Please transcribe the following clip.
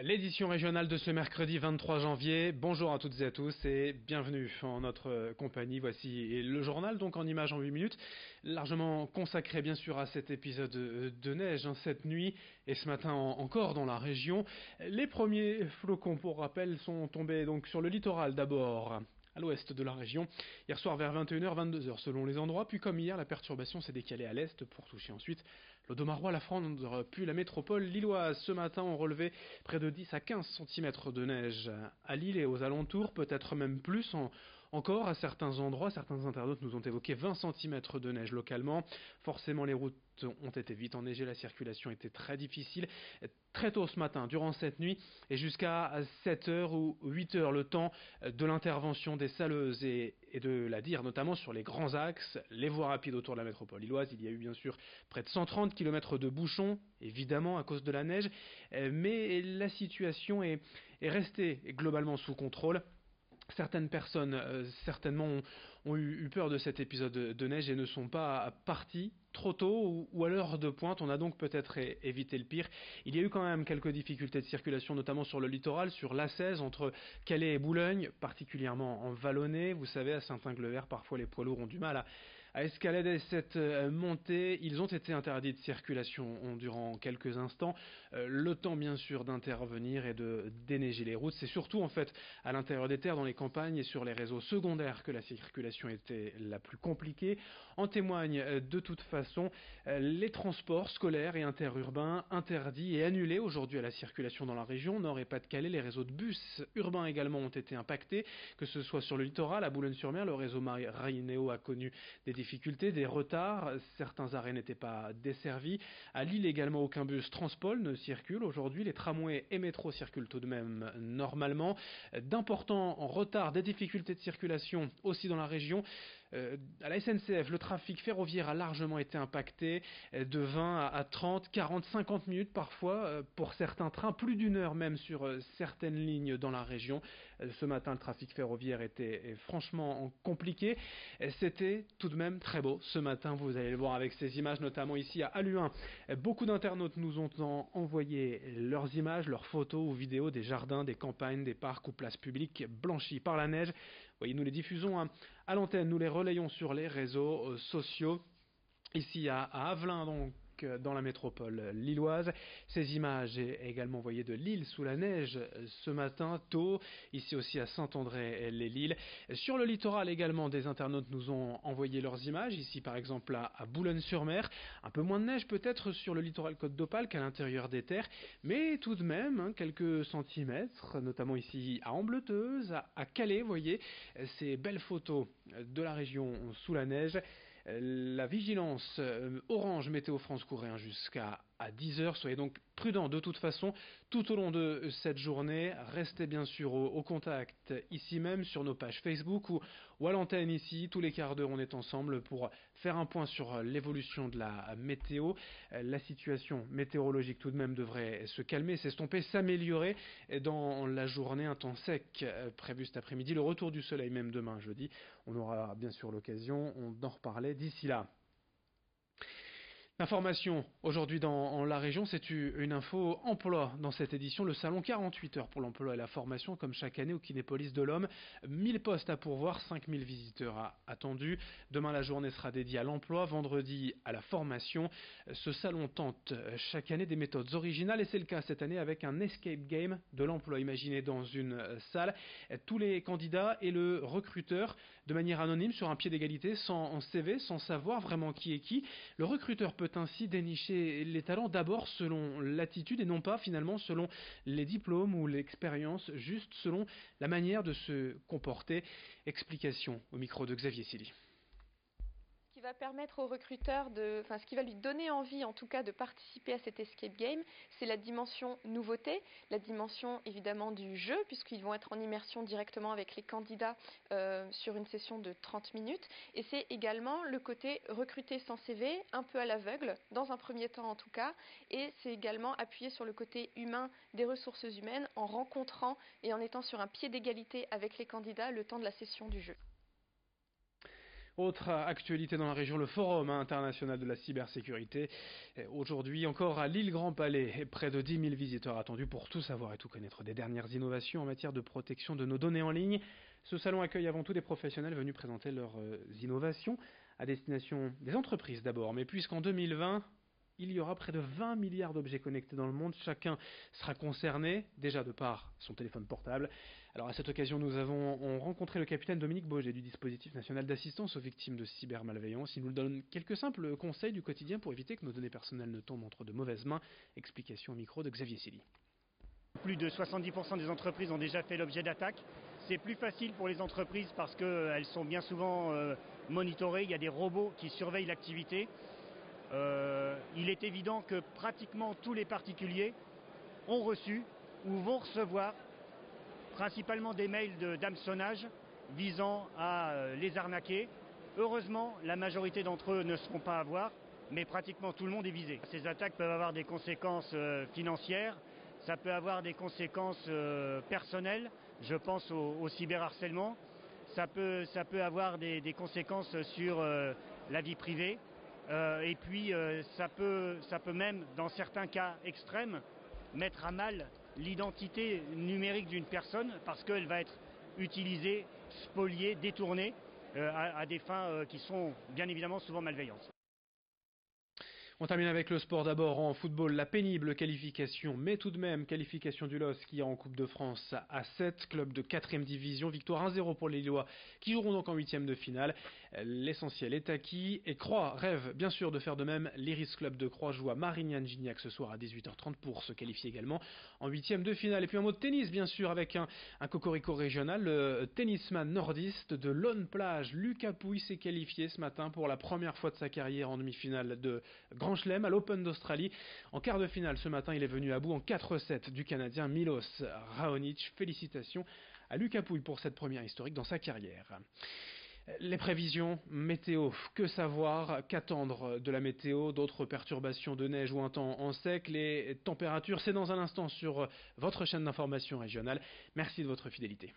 L'édition régionale de ce mercredi 23 janvier. Bonjour à toutes et à tous et bienvenue en notre compagnie. Voici le journal, donc en images en 8 minutes, largement consacré bien sûr à cet épisode de neige cette nuit et ce matin encore dans la région. Les premiers flocons, pour rappel, sont tombés donc sur le littoral d'abord, à l'ouest de la région, hier soir vers 21h, 22h selon les endroits, puis comme hier, la perturbation s'est décalée à l'est pour toucher ensuite l'Audomarois, la Flandre, puis la métropole lilloise. Ce matin, on relevait près de 10 à 15 cm de neige à Lille et aux alentours, peut-être même plus encore à certains endroits. Certains internautes nous ont évoqué 20 cm de neige localement. Forcément, les routes ont été vite enneigées, la circulation était très difficile. Très tôt ce matin, durant cette nuit, et jusqu'à 7h ou 8h, le temps de l'intervention des saleuses et de la dire, notamment sur les grands axes, les voies rapides autour de la métropole lilloise. Il y a eu bien sûr près de 130 km de bouchons, évidemment à cause de la neige, mais la situation est restée globalement sous contrôle. Certaines personnes, certainement, ont eu peur de cet épisode de neige et ne sont pas parties trop tôt ou à l'heure de pointe. On a donc peut-être évité le pire. Il y a eu quand même quelques difficultés de circulation, notamment sur le littoral, sur l'A16, entre Calais et Boulogne, particulièrement en vallonné. Vous savez, à Saint-Ingle-le-Vert, parfois les poids lourds ont du mal à escalader cette montée. Ils ont été interdits de circulation durant quelques instants. Le temps, bien sûr, d'intervenir et de déneiger les routes. C'est surtout, en fait, à l'intérieur des terres, dans les campagnes et sur les réseaux secondaires que la circulation était la plus compliquée. En témoignent de toute façon les transports scolaires et interurbains interdits et annulés aujourd'hui à la circulation dans la région Nord et Pas-de-Calais. Les réseaux de bus urbains également ont été impactés, que ce soit sur le littoral, à Boulogne-sur-Mer. Le réseau Rainéo a connu des difficultés, des retards. Certains arrêts n'étaient pas desservis. À Lille également, aucun bus Transpol ne circule aujourd'hui. Les tramways et métros circulent tout de même normalement. D'importants retards, des difficultés de circulation aussi dans la région. À la SNCF, le trafic ferroviaire a largement été impacté, de 20 à 30, 40, 50 minutes parfois pour certains trains, plus d'une heure même sur certaines lignes dans la région. Ce matin, le trafic ferroviaire était franchement compliqué. C'était tout de même très beau ce matin, vous allez le voir avec ces images, notamment ici à Halluin. Beaucoup d'internautes nous ont envoyé leurs images, leurs photos ou vidéos des jardins, des campagnes, des parcs ou places publiques blanchies par la neige. Vous voyez, nous les diffusons à l'antenne, nous les relayons sur les réseaux sociaux. Ici à Avelin, donc dans la métropole lilloise. Ces images également envoyées de Lille sous la neige ce matin tôt, ici aussi à Saint-André-les-Lilles. Sur le littoral également, des internautes nous ont envoyé leurs images, ici par exemple à Boulogne-sur-Mer. Un peu moins de neige peut-être sur le littoral Côte d'Opale qu'à l'intérieur des terres, mais tout de même quelques centimètres, notamment ici à Ambleteuse, à Calais, vous voyez, ces belles photos de la région sous la neige. La vigilance orange Météo France courait jusqu'à 10h. Soyez donc prudents de toute façon tout au long de cette journée. Restez bien sûr au contact ici même sur nos pages Facebook ou à l'antenne ici. Tous les quarts d'heure on est ensemble pour faire un point sur l'évolution de la météo. La situation météorologique tout de même devrait se calmer, s'estomper, s'améliorer dans la journée. Un temps sec prévu cet après-midi, le retour du soleil même demain jeudi. On aura bien sûr l'occasion d'en reparler d'ici là. L'information aujourd'hui dans la région, c'est une info emploi dans cette édition, le salon 48 heures pour l'emploi et la formation, comme chaque année au Kinépolis de l'Homme. 1000 postes à pourvoir, 5000 visiteurs attendus. Demain, la journée sera dédiée à l'emploi, vendredi à la formation. Ce salon tente chaque année des méthodes originales et c'est le cas cette année avec un escape game de l'emploi. Imaginé dans une salle, tous les candidats et le recruteur de manière anonyme sur un pied d'égalité, sans CV, sans savoir vraiment qui est qui. Le recruteur peut ainsi dénicher les talents d'abord selon l'attitude et non pas finalement selon les diplômes ou l'expérience, juste selon la manière de se comporter. Explication au micro de Xavier Silly. Ce qui va permettre au recruteur ce qui va lui donner envie en tout cas de participer à cet escape game, c'est la dimension nouveauté, la dimension évidemment du jeu, puisqu'ils vont être en immersion directement avec les candidats sur une session de 30 minutes, et c'est également le côté recruter sans CV, un peu à l'aveugle, dans un premier temps en tout cas, et c'est également appuyer sur le côté humain des ressources humaines en rencontrant et en étant sur un pied d'égalité avec les candidats le temps de la session du jeu. Autre actualité dans la région, le Forum international de la cybersécurité. Aujourd'hui encore à l'île Grand Palais, près de 10 000 visiteurs attendus pour tout savoir et tout connaître des dernières innovations en matière de protection de nos données en ligne. Ce salon accueille avant tout des professionnels venus présenter leurs innovations à destination des entreprises d'abord. Mais puisqu'en 2020, il y aura près de 20 milliards d'objets connectés dans le monde. Chacun sera concerné, déjà de par son téléphone portable. Alors à cette occasion, nous avons rencontré le capitaine Dominique Bauger du dispositif national d'assistance aux victimes de cybermalveillance. Il nous donne quelques simples conseils du quotidien pour éviter que nos données personnelles ne tombent entre de mauvaises mains. Explication au micro de Xavier Silly. Plus de 70% des entreprises ont déjà fait l'objet d'attaques. C'est plus facile pour les entreprises parce qu'elles sont bien souvent monitorées. Il y a des robots qui surveillent l'activité. Il est évident que pratiquement tous les particuliers ont reçu ou vont recevoir principalement des mails d'hameçonnage visant à les arnaquer. Heureusement, la majorité d'entre eux ne se font pas avoir, mais pratiquement tout le monde est visé. Ces attaques peuvent avoir des conséquences financières, ça peut avoir des conséquences personnelles, je pense au cyberharcèlement, ça peut avoir des conséquences sur la vie privée. Et puis ça peut même, dans certains cas extrêmes, mettre à mal l'identité numérique d'une personne parce qu'elle va être utilisée, spoliée, détournée à des fins qui sont bien évidemment souvent malveillantes. On termine avec le sport d'abord en football, la pénible qualification, mais tout de même qualification du LOSC qui est en Coupe de France à 7, club de 4e division, victoire 1-0 pour les Lillois qui joueront donc en 8e de finale. L'essentiel est acquis et Croix rêve bien sûr de faire de même. L'Iris Club de Croix joue à Marignane-Gignac ce soir à 18h30 pour se qualifier également en 8e de finale. Et puis un mot de tennis bien sûr avec un cocorico régional, le tennisman nordiste de Lone Plage, Lucas Pouille s'est qualifié ce matin pour la première fois de sa carrière en demi-finale de Grand Chelem à l'Open d'Australie. En quart de finale ce matin, il est venu à bout en 4-7 du Canadien Milos Raonic. Félicitations à Lucas Pouille pour cette première historique dans sa carrière. Les prévisions météo, que savoir, qu'attendre de la météo, d'autres perturbations de neige ou un temps en sec, les températures, c'est dans un instant sur votre chaîne d'information régionale. Merci de votre fidélité.